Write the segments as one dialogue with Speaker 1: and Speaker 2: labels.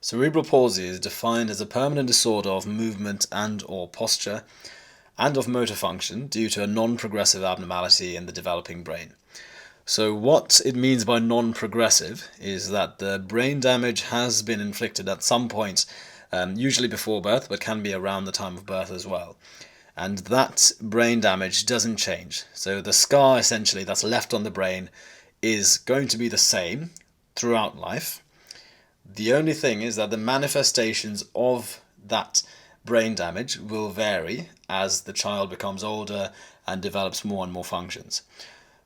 Speaker 1: Cerebral palsy is defined as a permanent disorder of movement and/or posture and of motor function due to a non-progressive abnormality in the developing brain. So what it means by non-progressive is that the brain damage has been inflicted at some point, usually before birth, but can be around the time of birth as well. And that brain damage doesn't change. So the scar essentially that's left on the brain is going to be the same throughout life. The only thing is that the manifestations of that brain damage will vary as the child becomes older and develops more and more functions.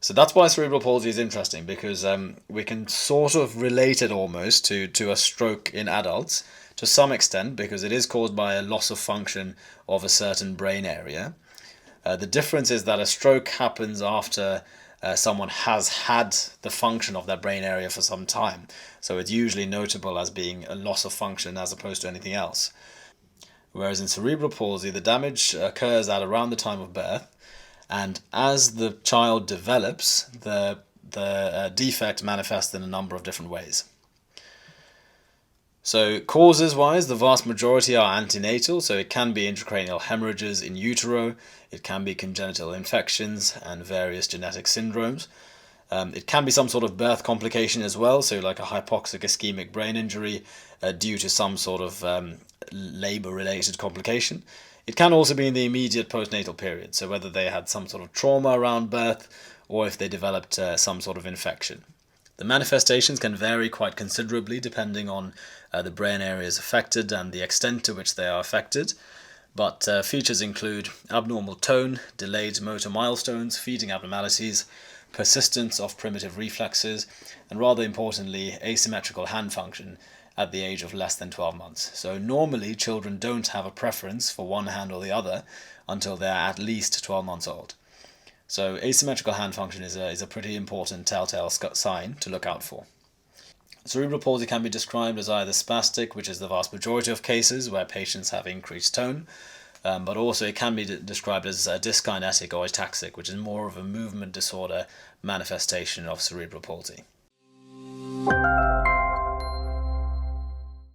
Speaker 1: So that's why cerebral palsy is interesting, because we can sort of relate it almost to a stroke in adults to some extent, because it is caused by a loss of function of a certain brain area. The difference is that a stroke happens after someone has had the function of that brain area for some time. So it's usually notable as being a loss of function as opposed to anything else. Whereas in cerebral palsy, the damage occurs at around the time of birth, and as the child develops, the defect manifests in a number of different ways. So causes-wise, the vast majority are antenatal, so it can be intracranial hemorrhages in utero, it can be congenital infections and various genetic syndromes. It can be some sort of birth complication as well, so like a hypoxic ischemic brain injury due to some sort of labor-related complication. It can also be in the immediate postnatal period, so whether they had some sort of trauma around birth or if they developed some sort of infection. The manifestations can vary quite considerably depending on the brain areas affected and the extent to which they are affected, but features include abnormal tone, delayed motor milestones, feeding abnormalities, persistence of primitive reflexes, and rather importantly, asymmetrical hand function at the age of less than 12 months. So normally children don't have a preference for one hand or the other until they're at least 12 months old. So asymmetrical hand function is a pretty important telltale sign to look out for. Cerebral palsy can be described as either spastic, which is the vast majority of cases where patients have increased tone, but also it can be described as dyskinetic or ataxic, which is more of a movement disorder manifestation of cerebral palsy.